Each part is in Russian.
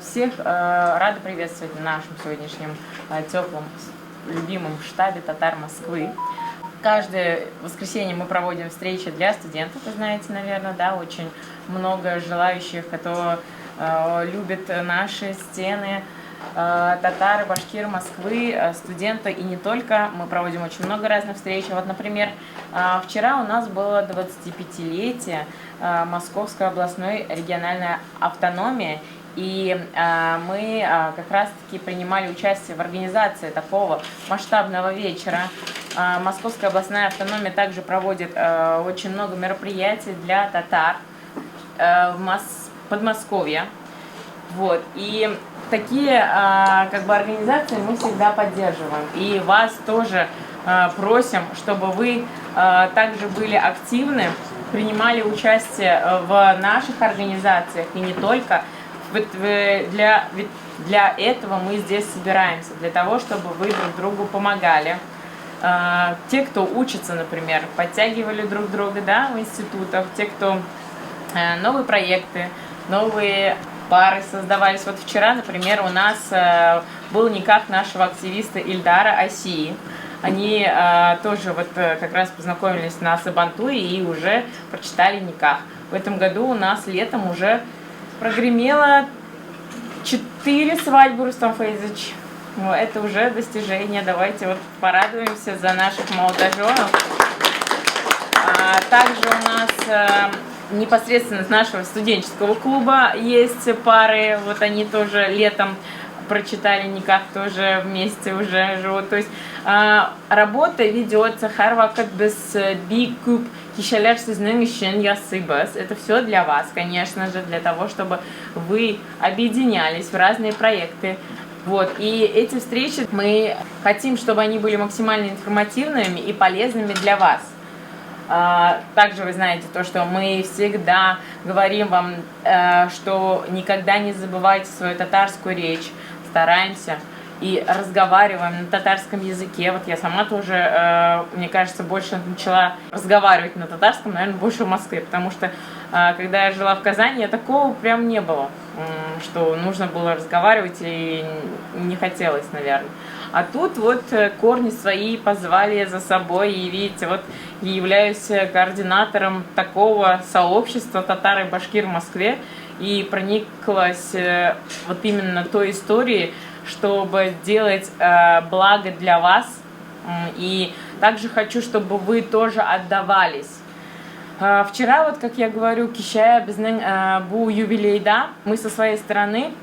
Всех рада приветствовать на нашем сегодняшнем теплом, любимом штабе татар Москвы. Каждое воскресенье мы проводим встречи для студентов, вы знаете, наверное, да, очень много желающих, кто любит наши стены, татары, башкиры Москвы, студенты и не только. Мы проводим очень много разных встреч. Вот, например, вчера у нас было 25-летие Московской областной региональной автономии. И мы как раз-таки принимали участие в организации такого масштабного вечера. Московская областная автономия также проводит очень много мероприятий для татар в Подмосковье. Вот. И такие организации мы всегда поддерживаем. И вас тоже просим, чтобы вы также были активны, принимали участие в наших организациях и не только. Для этого мы здесь собираемся, для того, чтобы вы друг другу помогали. Те, кто учится, например, подтягивали друг друга, да, в институтах, те, кто новые проекты, новые пары создавались. Вот вчера, например, у нас был никах нашего активиста Ильдара Асии. Они тоже вот как раз познакомились на Сабантуе и уже прочитали никах. В этом году у нас летом уже прогремело 4 свадьбы, Рустам Фаизович. Это уже достижение. Давайте вот порадуемся за наших молодоженов. Также у нас непосредственно с нашего студенческого клуба есть пары. Вот они тоже летом прочитали никак, тоже вместе уже живут. То есть работа ведется. Харвакат без бикуб. Это все для вас, конечно же, для того, чтобы вы объединялись в разные проекты. Вот. И эти встречи мы хотим, чтобы они были максимально информативными и полезными для вас. Также вы знаете то, что мы всегда говорим вам, что никогда не забывайте свою татарскую речь, стараемся и разговариваем на татарском языке. Вот я сама тоже, мне кажется, больше начала разговаривать на татарском, наверное, больше в Москве, потому что, когда я жила в Казани, такого прям не было, что нужно было разговаривать и не хотелось, наверное. А тут вот корни свои позвали за собой, и видите, вот я являюсь координатором такого сообщества татар и башкир в Москве, и прониклась вот именно той историей, чтобы делать благо для вас. И также хочу, чтобы вы тоже отдавались. Вчера, вот как я говорю, кишая безнен бу юбилейда, мы со своей стороны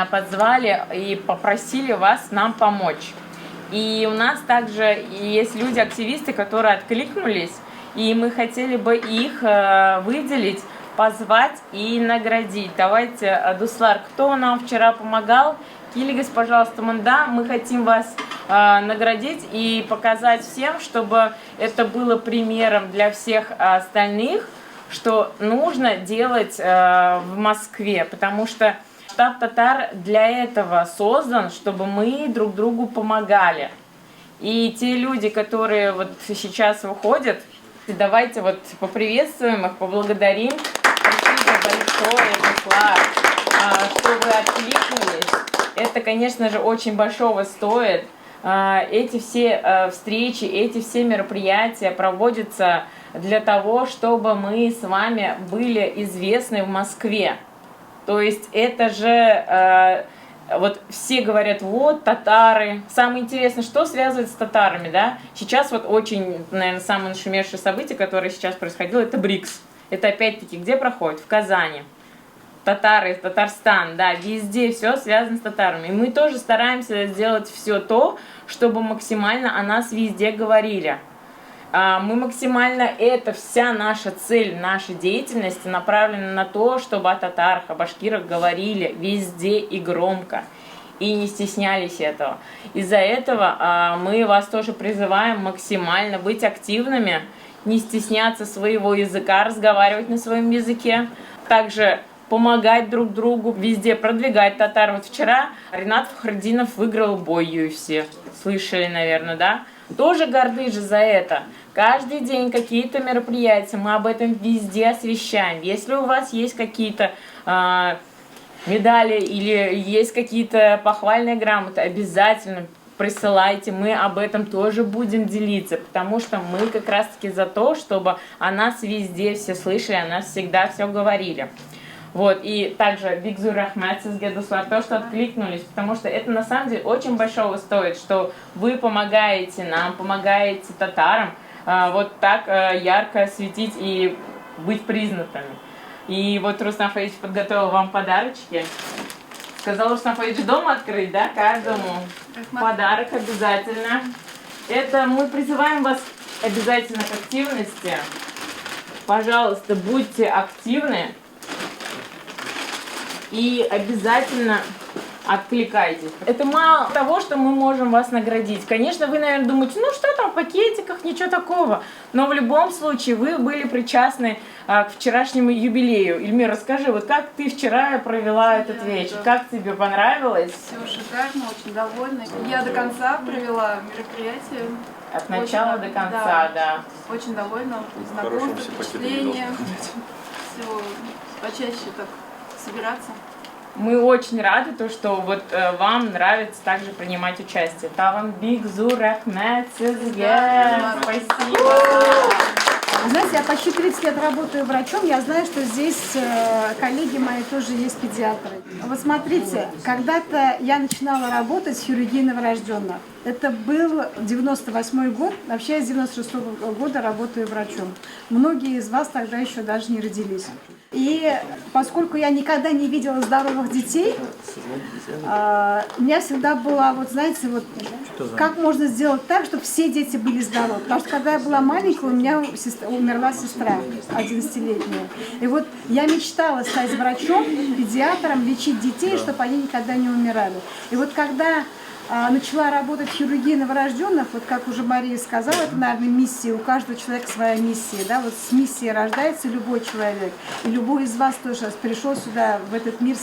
позвали и попросили вас нам помочь. И у нас также есть люди-активисты, которые откликнулись, и мы хотели бы их выделить, позвать и наградить. Давайте, Дуслар, кто нам вчера помогал? Килигас, пожалуйста, Манда, мы хотим вас наградить и показать всем, чтобы это было примером для всех остальных, что нужно делать в Москве, потому что штаб татар для этого создан, чтобы мы друг другу помогали. И те люди, которые вот сейчас выходят, давайте вот поприветствуем их, поблагодарим. Спасибо большое, Дуслар, что вы откликнулись. Это, конечно же, очень большого стоит. Эти все встречи, эти все мероприятия проводятся для того, чтобы мы с вами были известны в Москве. То есть это же, вот все говорят, вот татары. Самое интересное, что связывает с татарами, да? Сейчас вот очень, наверное, самое нашумевшее событие, которое сейчас происходило, это БРИКС. Это опять-таки где проходит? В Казани. Татары, Татарстан, да, везде все связано с татарами. И мы тоже стараемся сделать все то, чтобы максимально о нас везде говорили. Мы максимально, это вся наша цель, наша деятельность направлена на то, чтобы о татарах, о башкирах говорили везде и громко. И не стеснялись этого. Из-за этого мы вас тоже призываем максимально быть активными, не стесняться своего языка, разговаривать на своем языке. Также помогать друг другу, везде продвигать татар. Вот вчера Ринат Фахриддинов выиграл бой UFC. Слышали, наверное, да? Тоже горды же за это. Каждый день какие-то мероприятия, мы об этом везде освещаем. Если у вас есть какие-то медали или есть какие-то похвальные грамоты, обязательно присылайте, мы об этом тоже будем делиться, потому что мы как раз-таки за то, чтобы о нас везде все слышали, о нас всегда все говорили. Вот, и также Бигзу Рахмат Сизге за то, что откликнулись, потому что это на самом деле очень большого стоит, что вы помогаете нам, помогаете татарам вот так ярко светить и быть признанными. И вот Рустам Фаидович подготовил вам подарочки. Сказал Рустам Фаидович дома открыть, да, каждому подарок обязательно. Это мы призываем вас обязательно к активности. Пожалуйста, будьте активны. И обязательно откликайтесь. Это мало того, что мы можем вас наградить. Конечно, вы, наверное, думаете, ну что там в пакетиках, ничего такого. Но в любом случае вы были причастны к вчерашнему юбилею. Ильмир, расскажи, вот как ты вчера провела этот вечер? Как тебе понравилось? Все шикарно, очень довольна. Я до конца провела мероприятие. От начала до конца, да. Очень довольна, знакомство, впечатления. Все, почаще так собираться. Мы очень рады, то, что вот вам нравится также принимать участие. Таван Бигзу Рахмат Сизге. Спасибо. Знаете, я почти 30 лет работаю врачом, я знаю, что здесь коллеги мои тоже есть педиатры. Вот смотрите, когда-то я начинала работать с хирургией новорожденных. Это был 98 год, вообще я с 96 года работаю врачом. Многие из вас тогда еще даже не родились. И поскольку я никогда не видела здоровых детей, у меня всегда была, вот знаете, вот как можно сделать так, чтобы все дети были здоровы. Потому что когда я была маленькая, у меня умерла сестра 11-летняя. И вот я мечтала стать врачом, педиатром, лечить детей, чтобы они никогда не умирали. И вот когда начала работать в хирургии новорожденных, вот как уже Мария сказала, это, наверное, миссия, у каждого человека своя миссия, да, вот с миссией рождается любой человек, и любой из вас тоже пришел сюда, в этот мир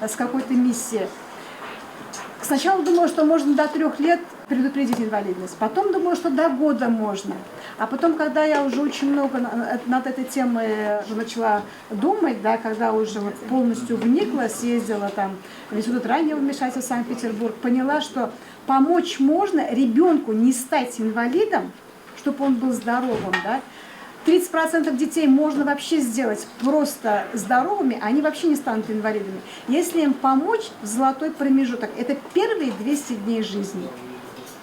с какой-то миссией. Сначала думала, что можно до 3 лет предупредить инвалидность, потом думала, что до года можно. А потом, когда я уже очень много над этой темой начала думать, да, когда уже вот полностью вникла, съездила там в Институт раннего вмешательства в Санкт-Петербург, поняла, что помочь можно ребенку не стать инвалидом, чтобы он был здоровым, да. 30% детей можно вообще сделать просто здоровыми, они вообще не станут инвалидами. Если им помочь в золотой промежуток, это первые 200 дней жизни.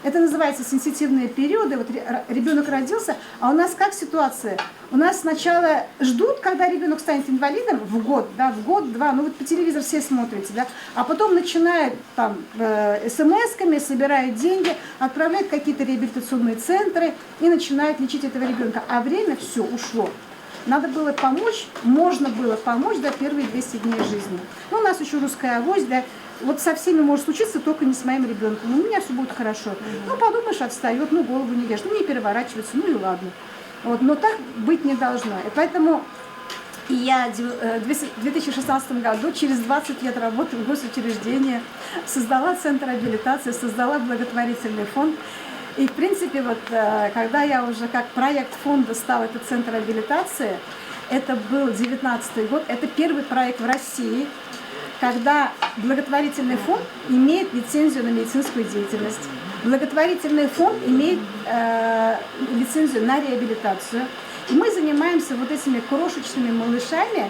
Это называется сенситивные периоды. Вот ребенок родился, а у нас как ситуация? У нас сначала ждут, когда ребенок станет инвалидом в год, да, в год-два, ну вот по телевизору все смотрите, да, а потом начинают там смс-ками, собирают деньги, отправляют в какие-то реабилитационные центры и начинают лечить этого ребенка. А время все ушло. Надо было помочь, можно было помочь до первые 200 дней жизни. Ну, у нас еще русская авось, да, вот со всеми может случиться, только не с моим ребенком. У меня все будет хорошо. Ну, подумаешь, отстает, ну, голову не ешь, ну, не переворачивается, ну и ладно. Вот, но так быть не должно. И поэтому я в 2016 году, через 20 лет работы в госучреждении, создала центр реабилитации, создала благотворительный фонд. И, в принципе, вот, когда я уже как проект фонда стал этот центр реабилитации, это был 2019 год, это первый проект в России, когда благотворительный фонд имеет лицензию на медицинскую деятельность. Благотворительный фонд имеет лицензию на реабилитацию. И мы занимаемся вот этими крошечными малышами,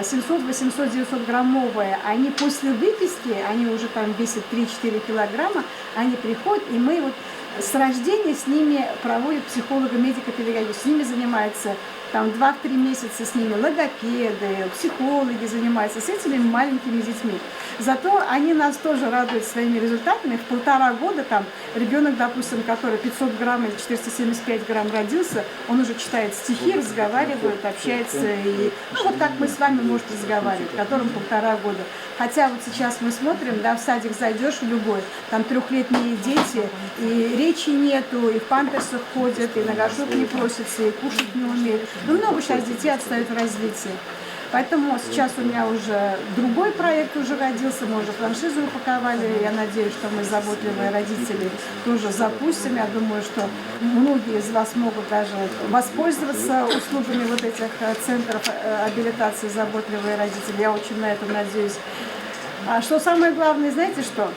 700, 800, 900 граммовые, они после выписки, они уже там весят 3-4 килограмма, они приходят, и мы вот с рождения с ними проводят психолого-медико-педагоги, с ними занимаются там 2-3 месяца, с ними логопеды, психологи занимаются, с этими маленькими детьми. Зато они нас тоже радуют своими результатами. В 1,5 года там ребенок, допустим, который 500 грамм или 475 грамм родился, он уже читает стихи, разговаривает, общается. И, ну, вот как мы с вами можем разговаривать, которым 1,5 года. Хотя вот сейчас мы смотрим, да, в садик зайдешь в любой, там 3-летние дети, и речи нету, и в памперсах ходят, и на горшок не просятся, и кушать не умеют. Ну, много сейчас детей отстают в развитии. Поэтому сейчас у меня уже другой проект уже родился, мы уже франшизу упаковали. Я надеюсь, что мы, заботливые родители, тоже запустим. Я думаю, что многие из вас могут даже воспользоваться услугами вот этих центров абилитации «Заботливые родители». Я очень на это надеюсь. А что самое главное, знаете что?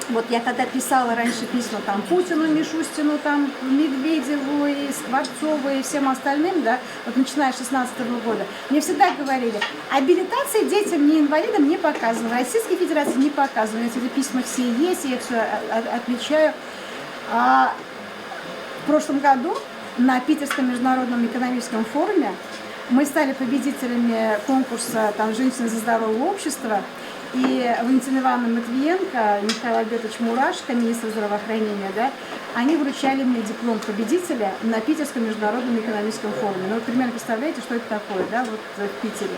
Вот я когда писала раньше письма там Путину, Мишустину, там Медведеву и Скворцову и всем остальным, да, вот начиная с 2016 года, мне всегда говорили, абилитации детям, не инвалидам не показывают, Российской Федерации не показывают. Эти письма все есть, я их все отмечаю. А в прошлом году на Питерском международном экономическом форуме мы стали победителями конкурса там, «Женщины за здоровое общество». И Валентина Ивановна Матвиенко и Михаил Альбертович Мурашко, министр здравоохранения, да, они вручали мне диплом победителя на Питерском международном экономическом форуме. Ну, вы примерно представляете, что это такое, да, вот в Питере.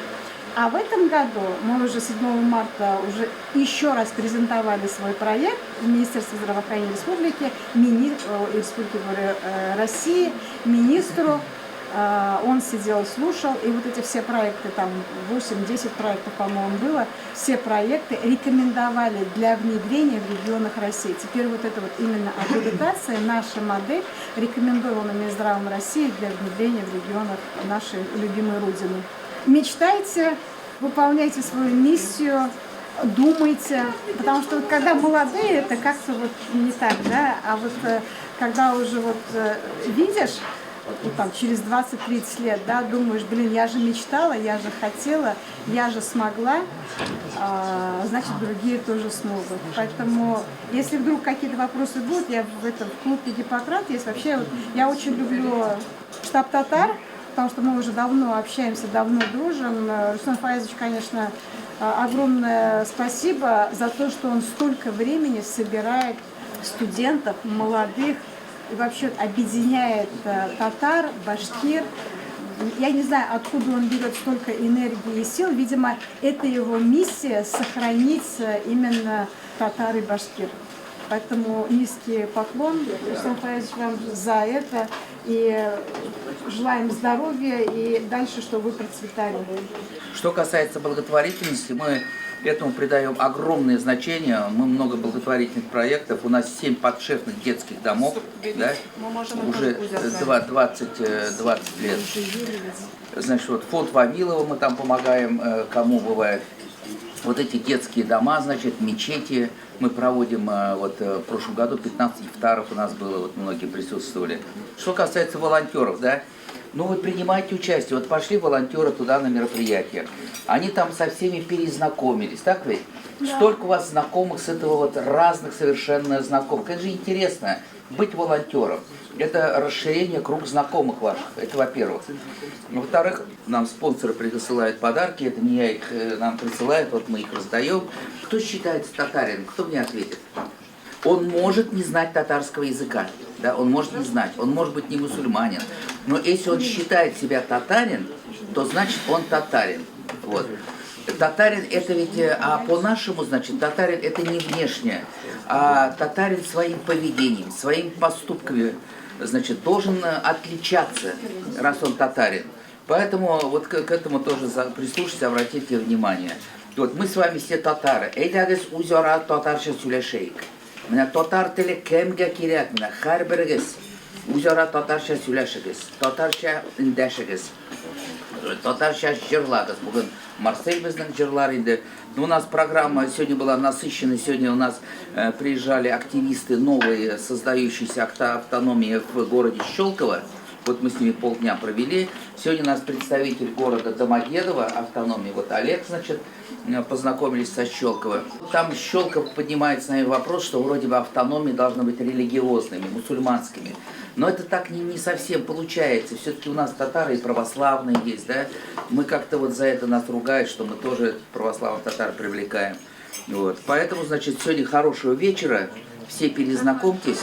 А в этом году мы уже 7 марта уже еще раз презентовали свой проект в Министерстве здравоохранения Республики, России, министру. Он сидел, слушал, и вот эти все проекты, там 8-10 проектов, по-моему, было, все проекты рекомендовали для внедрения в регионах России. Теперь вот это вот именно абилитация, наша модель, рекомендована Минздравом России для внедрения в регионах нашей любимой Родины. Мечтайте, выполняйте свою миссию, думайте, потому что вот когда молодые, это как-то вот не так, да, а вот когда уже вот видишь, ну, там, через 20-30 лет, да, думаешь, блин, я же мечтала, я же хотела, я же смогла, значит, другие тоже смогут. Поэтому, если вдруг какие-то вопросы будут, я в клубе Гиппократ есть. Вообще, вот, я очень люблю штаб «Татар», потому что мы уже давно общаемся, давно дружим. Руслан Фаизович, конечно, огромное спасибо за то, что он столько времени собирает студентов, молодых, и вообще объединяет татар, башкир. Я не знаю, откуда он берет столько энергии и сил. Видимо, это его миссия — сохранить именно татар и башкир. Поэтому низкий поклон, Руслан Фаизович, вам за это. И желаем здоровья и дальше, чтобы вы процветали. Что касается благотворительности, мы этому придаем огромное значение. Мы много благотворительных проектов. У нас 7 подшефных детских домов, да? Уже 20 лет. Значит, вот фонд Вавилова мы там помогаем, кому бывает. Вот эти детские дома, значит, мечети мы проводим, вот в прошлом году 15 ифтаров у нас было, вот многие присутствовали. Что касается волонтеров, да, ну вы принимаете участие, вот пошли волонтеры туда на мероприятие, они там со всеми перезнакомились, так ведь? Да. Столько у вас знакомых с этого вот разных совершенно знакомых, это же интересно, быть волонтером. Это расширение круга знакомых ваших, это во-первых. Во-вторых, нам спонсоры присылают подарки, это не я их, нам присылают, вот мы их раздаем. Кто считается татарином, кто мне ответит? Он может не знать татарского языка, да, он может не знать, он может быть не мусульманин, но если он считает себя татарин, то значит он татарин. Вот. Татарин это ведь, а по-нашему, значит, татарин это не внешнее, а татарин своим поведением, своими поступками, значит, должен отличаться, раз он татарин. Поэтому вот к этому тоже прислушайтесь, обратите внимание. Вот мы с вами все татары. Эйдагыз узора татарша сүйлешейик. Менә татар теле кемгә кирәк? Менә һәрберегез узора татарша сүйләшегез, татарча эндәшегез. Татарча җырлагыз. Бүген Марсель безнең җырлар инде. У нас программа сегодня была насыщенной. Сегодня у нас приезжали активисты новые, создающиеся автономии в городе Щелково. Вот мы с ними полдня провели. Сегодня у нас представитель города Домодедово, автономии, вот Олег, значит, познакомились со Щелково. Там Щелково поднимает с нами вопрос, что вроде бы автономии должны быть религиозными, мусульманскими. Но это так не совсем получается. Все-таки у нас татары и православные есть, да? Мы как-то вот за это нас ругают, что мы тоже православных татар привлекаем. Вот. Поэтому, значит, сегодня хорошего вечера. Все перезнакомьтесь.